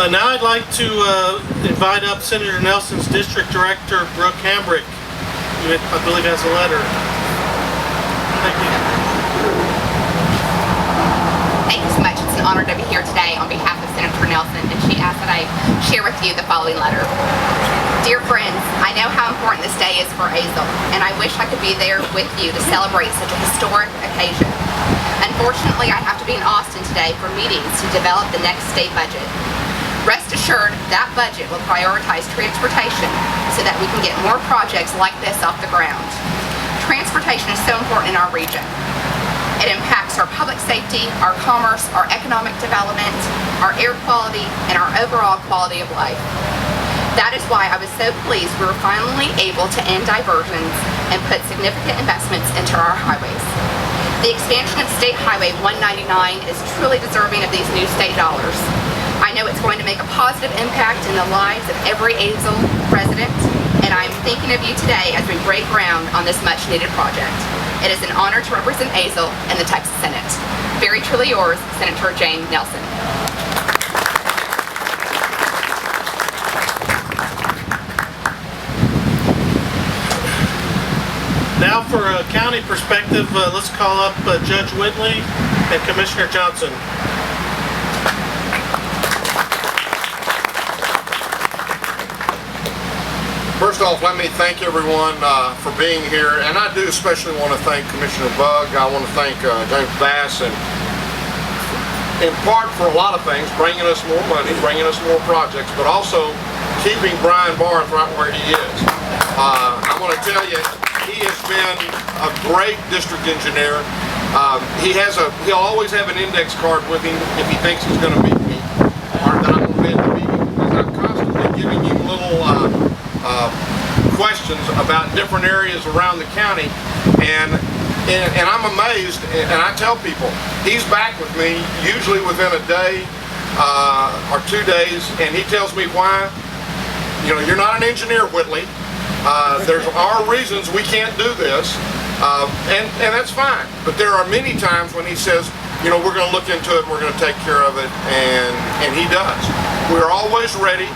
Now I'd like to invite up Senator Nelson's District Director, Brooke Hambrick, who I believe has a letter. Thank you. Thank you so much. It's an honor to be here today on behalf of Senator Nelson, and she asked that I share with you the following letter. Dear friends, I know how important this day is for Azle, and I wish I could be there with you to celebrate such a historic occasion. Unfortunately, I have to be in Austin today for meetings to develop the next state budget. Rest assured, that budget will prioritize transportation so that we can get more projects like this off the ground. Transportation is so important in our region. It impacts our public safety, our commerce, our economic development, our air quality, and our overall quality of life. That is why I was so pleased we were finally able to end diversions and put significant investments into our highways. The expansion of State Highway 199 is truly deserving of these new state dollars. I know it's going to make a positive impact in the lives of every Azle resident, and I'm thinking of you today as we break ground on this much-needed project. It is an honor to represent Azle in the Texas Senate. Very truly yours, Senator Jane Nelson. Now for a county perspective, let's call up Judge Whitley and Commissioner Johnson. First off, let me thank everyone for being here, and I do especially want to thank Commissioner Bugg. I want to thank James Bass, and in part for a lot of things, bringing us more money, bringing us more projects, but also keeping Brian Barth right where he is. I want to tell you, he has been a great district engineer. He'll always have an index card with him if he thinks he's going to beat me, or that I'm going to be at the meeting, because I'm constantly giving him little questions about different areas around the county, and I'm amazed, and I tell people, he's back with me usually within a day or 2 days, and he tells me why. You know, you're not an engineer, Whitley. There are reasons we can't do this, and that's fine. But there are many times when he says, you know, we're going to look into it, we're going to take care of it, and he does. We're always ready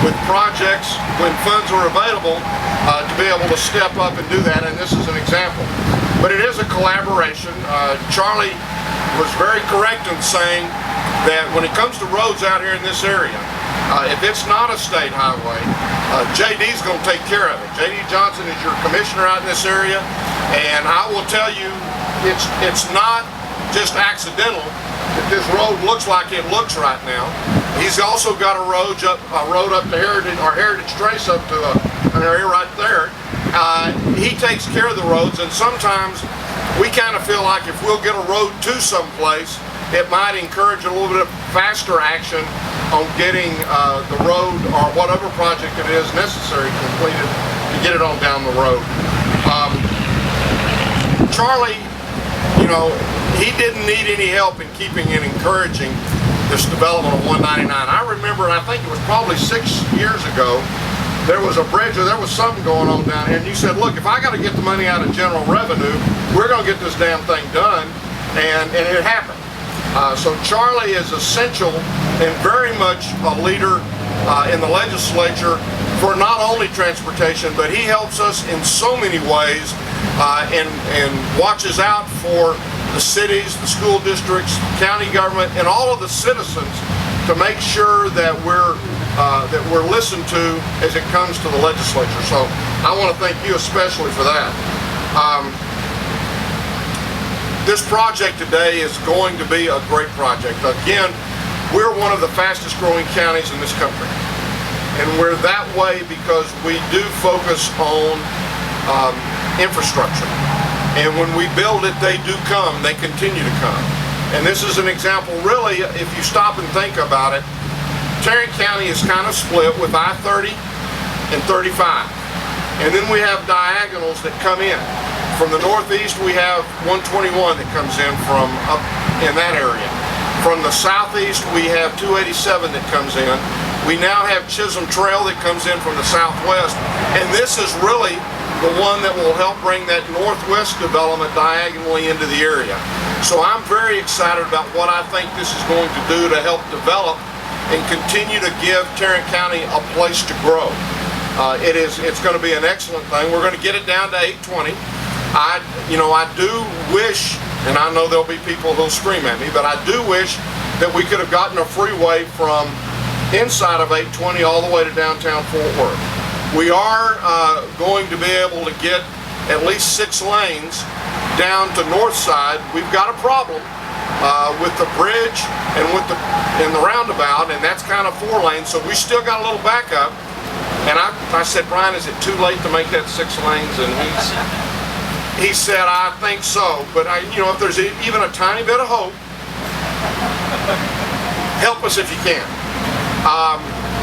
with projects when funds are available to be able to step up and do that, and this is an example. But it is a collaboration. Charlie was very correct in saying that when it comes to roads out here in this area, if it's not a state highway, JD's going to take care of it. JD Johnson is your commissioner out in this area, and I will tell you, it's not just accidental that this road looks like it looks right now. He's also got a road up to Heritage Trace up to an area right there. He takes care of the roads, and sometimes we kind of feel like if we'll get a road to someplace, it might encourage a little bit of faster action on getting the road or whatever project it is necessary completed to get it on down the road. Charlie, you know, he didn't need any help in keeping and encouraging this development of 199. I remember, I think it was probably 6 years ago, there was a bridge or there was something going on down here, and you said, look, if I got to get the money out of general revenue, we're going to get this damn thing done, and it happened. So Charlie is essential and very much a leader in the legislature for not only transportation, but he helps us in so many ways and watches out for the cities, the school districts, county government, and all of the citizens to make sure that we're listened to as it comes to the legislature. So I want to thank you especially for that. This project today is going to be a great project. Again, we're one of the fastest growing counties in this country. And we're that way because we do focus on infrastructure. And when we build it, they do come, they continue to come. And this is an example, really, if you stop and think about it, Tarrant County is kind of split with I-30 and 35. And then we have diagonals that come in. From the northeast, we have 121 that comes in from up in that area. From the southeast, we have 287 that comes in. We now have Chisholm Trail that comes in from the southwest. And this is really the one that will help bring that northwest development diagonally into the area. So I'm very excited about what I think this is going to do to help develop and continue to give Tarrant County a place to grow. It's going to be an excellent thing. We're going to get it down to 820. I do wish, and I know there'll be people who'll scream at me, but I do wish that we could have gotten a freeway from inside of 820 all the way to downtown Fort Worth. We are going to be able to get at least 6 lanes down to north side. We've got a problem with the bridge and with the roundabout, and that's kind of 4 lanes, so we still got a little backup. And I said, Brian, is it too late to make that 6 lanes? And he said, I think so. But if there's even a tiny bit of hope, help us if you can.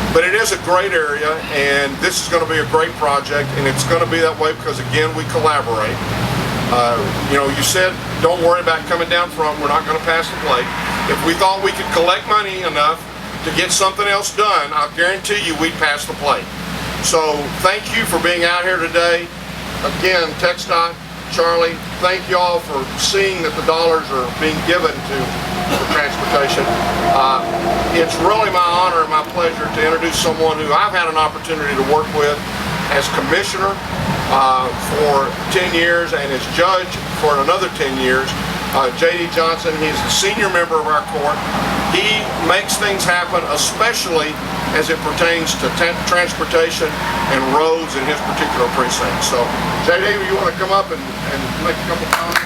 But it is a great area, and this is going to be a great project, and it's going to be that way because, again, we collaborate. You said, don't worry about coming down front. We're not going to pass the plate. If we thought we could collect money enough to get something else done, I'll guarantee you we'd pass the plate. So thank you for being out here today. Again, TxDOT, Charlie, thank you all for seeing that the dollars are being given to transportation. It's really my honor and my pleasure to introduce someone who I've had an opportunity to work with as commissioner for 10 years and as judge for another 10 years. J.D. Johnson, he's the senior member of our court. He makes things happen, especially as it pertains to transportation and roads in his particular precinct. So, J.D., you want to come up and make a couple comments?